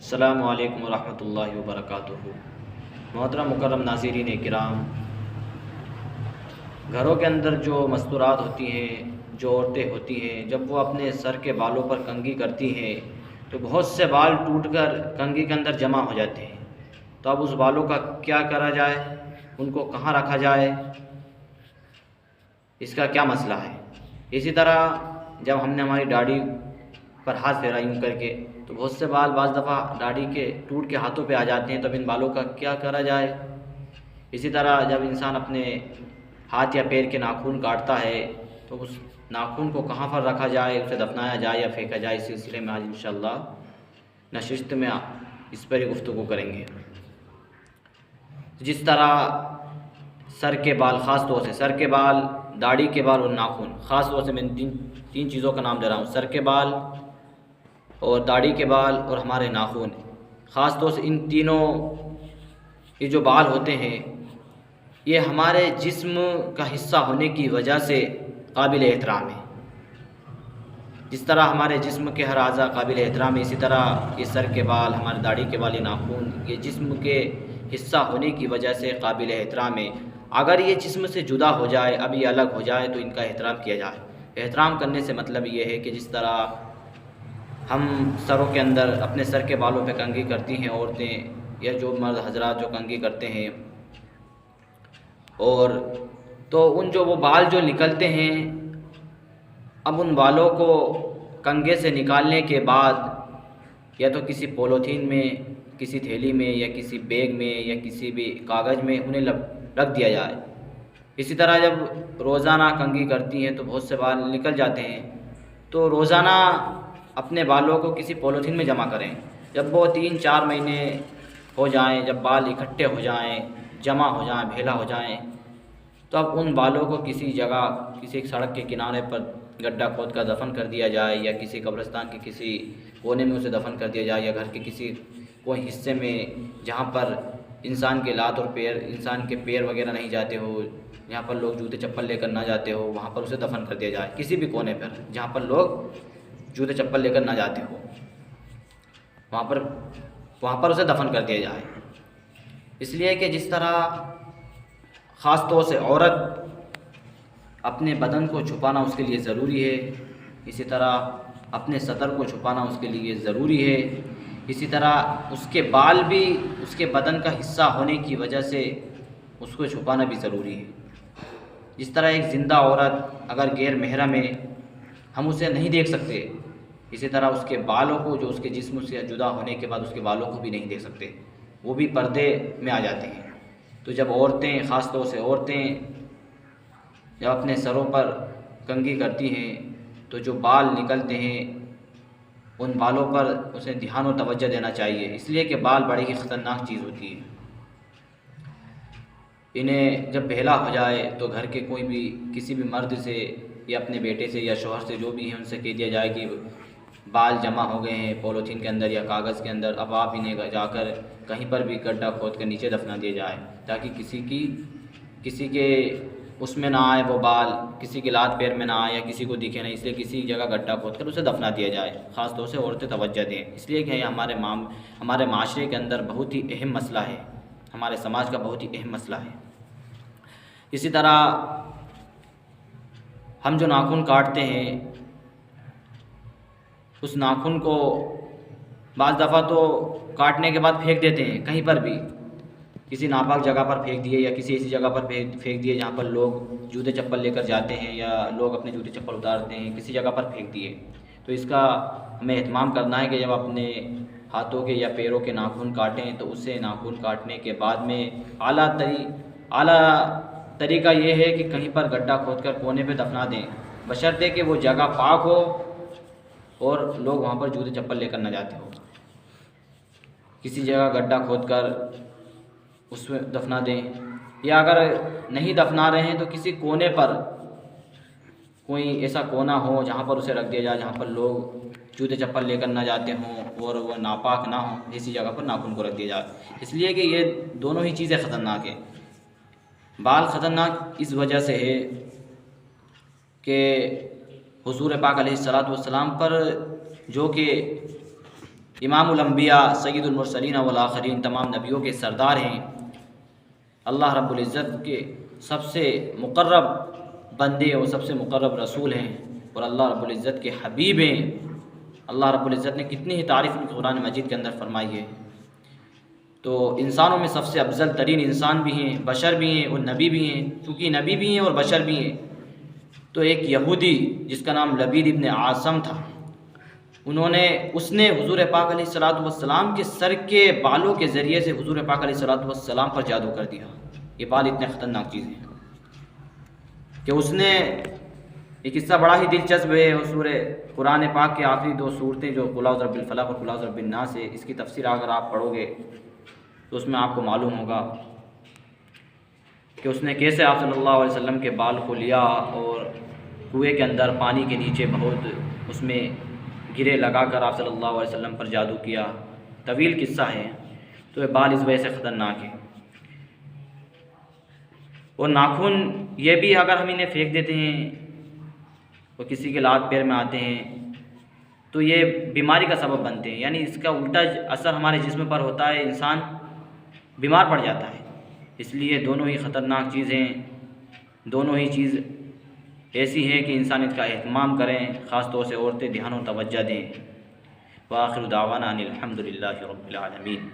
السلام علیکم ورحمۃ اللہ وبرکاتہ۔ محترم مکرم ناظرین کرام، گھروں کے اندر جو مستورات ہوتی ہیں، جو عورتیں ہوتی ہیں، جب وہ اپنے سر کے بالوں پر کنگھی کرتی ہیں تو بہت سے بال ٹوٹ کر کنگھی کے اندر جمع ہو جاتے ہیں۔ تو اب اس بالوں کا کیا کرا جائے، ان کو کہاں رکھا جائے، اس کا کیا مسئلہ ہے؟ اسی طرح جب ہم نے ہماری داڑھی پر ہاتھ پھیرا یوں کر کے تو بہت سے بال بعض دفعہ داڑھی کے ٹوٹ کے ہاتھوں پہ آ جاتے ہیں، تو اب ان بالوں کا کیا کرا جائے؟ اسی طرح جب انسان اپنے ہاتھ یا پیر کے ناخن کاٹتا ہے تو اس ناخن کو کہاں پر رکھا جائے، اسے دفنایا جائے یا پھینکا جائے، اس سلسلے میں آج انشاءاللہ نشست میں اس پر ہی گفتگو کریں گے۔ جس طرح سر کے بال، خاص طور سے سر کے بال، داڑھی کے بال اور ناخن، خاص طور سے میں تین چیزوں کا نام دے رہا ہوں، سر کے بال اور داڑھی کے بال اور ہمارے ناخن، خاص طور سے ان تینوں یہ جو بال ہوتے ہیں یہ ہمارے جسم کا حصہ ہونے کی وجہ سے قابل احترام ہے۔ جس طرح ہمارے جسم کے ہر اعضاء قابل احترام ہے، اسی طرح یہ سر کے بال، ہمارے داڑھی کے بال، یہ ناخن، یہ جسم کے حصہ ہونے کی وجہ سے قابل احترام ہے۔ اگر یہ جسم سے جدا ہو جائے، اب یہ الگ ہو جائے تو ان کا احترام کیا جائے۔ احترام کرنے سے مطلب یہ ہے کہ جس طرح ہم سروں کے اندر اپنے سر کے بالوں پہ کنگھی کرتی ہیں عورتیں یا جو مرد حضرات جو کنگھی کرتے ہیں، اور تو ان جو وہ بال جو نکلتے ہیں، اب ان بالوں کو کنگھے سے نکالنے کے بعد یا تو کسی پولیتھین میں، کسی تھیلی میں یا کسی بیگ میں یا کسی بھی کاغذ میں انہیں رکھ دیا جائے۔ اسی طرح جب روزانہ کنگھی کرتی ہیں تو بہت سے بال نکل جاتے ہیں، تو روزانہ اپنے بالوں کو کسی پولیتھین میں جمع کریں۔ جب وہ 3-4 مہینے ہو جائیں، جب بال اکٹھے ہو جائیں، جمع ہو جائیں، بھیلا ہو جائیں، تو اب ان بالوں کو کسی جگہ، کسی ایک سڑک کے کنارے پر گڈھا کھود کر دفن کر دیا جائے، یا کسی قبرستان کے کسی کونے میں اسے دفن کر دیا جائے، یا گھر کے کسی کوئی حصے میں جہاں پر انسان کے لات اور پیر، انسان کے پیر وغیرہ نہیں جاتے ہو، جہاں پر لوگ جوتے چپل لے کر نہ جاتے ہو، وہاں پر اسے دفن کر دیا جائے۔ کسی بھی کونے پر جہاں پر لوگ جوتے چپل لے کر نہ جاتے ہو، وہاں پر اسے دفن کر دیا جائے۔ اس لیے کہ جس طرح خاص طور سے عورت اپنے بدن کو چھپانا اس کے لیے ضروری ہے، اسی طرح اپنے سطر کو چھپانا اس کے لیے ضروری ہے، اسی طرح اس کے بال بھی اس کے بدن کا حصہ ہونے کی وجہ سے اس کو چھپانا بھی ضروری ہے۔ جس طرح ایک زندہ عورت اگر غیر محرم ہے، ہم اسے نہیں دیکھ سکتے، اسی طرح اس کے بالوں کو جو اس کے جسم سے جدا ہونے کے بعد اس کے بالوں کو بھی نہیں دیکھ سکتے، وہ بھی پردے میں آ جاتے ہیں۔ تو جب عورتیں، خاص طور سے عورتیں جب اپنے سروں پر کنگھی کرتی ہیں تو جو بال نکلتے ہیں ان بالوں پر اسے دھیان و توجہ دینا چاہیے، اس لیے کہ بال بڑی ہی خطرناک چیز ہوتی ہے۔ انہیں جب بہلا ہو جائے تو گھر کے کوئی بھی، کسی بھی مرد سے یا اپنے بیٹے سے یا شوہر سے جو بھی ہیں ان سے کہہ دیا جائے کہ بال جمع ہو گئے ہیں پولیتھین کے اندر یا کاغذ کے اندر، اب آپ انہیں جا کر کہیں پر بھی گڈھا کھود کر نیچے دفنا دیا جائے، تاکہ کسی کے اس میں نہ آئے وہ بال، کسی کے لات پیر میں نہ آئے یا کسی کو دکھے نہیں، اس لیے کسی جگہ گڈھا کھود کر اسے دفنا دیا جائے۔ خاص طور سے عورتیں توجہ دیں، اس لیے کہ یہ ہمارے معاشرے کے اندر بہت ہی اہم مسئلہ ہے، ہمارے سماج کا بہت ہی اہم مسئلہ ہے۔ اسی طرح ہم جو ناخن کاٹتے ہیں، اس ناخن کو بعض دفعہ تو کاٹنے کے بعد پھینک دیتے ہیں، کہیں پر بھی کسی ناپاک جگہ پر پھینک دیے یا کسی ایسی جگہ پر پھینک دیے جہاں پر لوگ جوتے چپل لے کر جاتے ہیں یا لوگ اپنے جوتے چپل اتارتے ہیں، کسی جگہ پر پھینک دیے۔ تو اس کا ہمیں اہتمام کرنا ہے کہ جب اپنے ہاتھوں کے یا پیروں کے ناخن کاٹیں تو اسے ناخن کاٹنے کے بعد میں اعلیٰ طریقہ یہ ہے کہ کہیں پر گڈھا کھود کر کونے پہ دفنا دیں، بشرطے کہ وہ جگہ پاک ہو اور لوگ وہاں پر جوتے چپل لے کر نہ جاتے ہو۔ کسی جگہ گڈھا کھود کر اس میں دفنا دیں، یا اگر نہیں دفنا رہے ہیں تو کسی کونے پر، کوئی ایسا کونا ہو جہاں پر اسے رکھ دیا جائے جہاں پر لوگ جوتے چپل لے کر نہ جاتے ہوں اور وہ ناپاک نہ ہوں، ایسی جگہ پر ناخن کو رکھ دیا جائے۔ اس لیے کہ یہ دونوں ہی چیزیں خطرناک ہیں۔ بال خطرناک اس وجہ سے ہے کہ حضور پاک علیہ الصلوۃ والسلام پر جو کہ امام الانبیاء سید المرسلین والآخرین، تمام نبیوں کے سردار ہیں، اللہ رب العزت کے سب سے مقرب بندے اور سب سے مقرب رسول ہیں، اور اللہ رب العزت کے حبیب ہیں۔ اللہ رب العزت نے کتنی ہی تعریف ان قرآن مجید کے اندر فرمائی ہے۔ تو انسانوں میں سب سے افضل ترین انسان بھی ہیں، بشر بھی ہیں اور نبی بھی ہیں۔ چونکہ نبی بھی ہیں اور بشر بھی ہیں، تو ایک یہودی جس کا نام لبید ابن عاصم تھا، اس نے حضور پاک علیہ الصلوۃ والسلام کے سر کے بالوں کے ذریعے سے حضور پاک علیہ الصلوۃ والسلام پر جادو کر دیا۔ یہ بال اتنے خطرناک چیز ہے کہ اس نے، یہ قصہ بڑا ہی دلچسپ ہے، اور سورہ قرآن پاک کے آخری 2 صورتیں جو قل اعوذ برب الفلق اور قل اعوذ برب الناس ہے، اس کی تفسیر اگر آپ پڑھو گے تو اس میں آپ کو معلوم ہوگا کہ اس نے کیسے آپ صلی اللہ علیہ وسلم کے بال کو لیا اور کنویں کے اندر پانی کے نیچے بہت اس میں گرے لگا کر آپ صلی اللہ علیہ وسلم پر جادو کیا۔ طویل قصہ ہے، تو یہ بال اس وجہ سے خطرناک ہے۔ اور ناخن یہ بھی اگر ہم انہیں پھینک دیتے ہیں اور کسی کے لات پیر میں آتے ہیں تو یہ بیماری کا سبب بنتے ہیں، یعنی اس کا الٹا اثر ہمارے جسم پر ہوتا ہے، انسان بیمار پڑ جاتا ہے۔ اس لیے دونوں ہی خطرناک چیزیں، دونوں ہی چیز ایسی ہے کہ انسان اس کا اہتمام کریں، خاص طور سے عورتیں دھیان و توجہ دیں۔ وآخر دعوانا ان الحمد للہ رب العالمین۔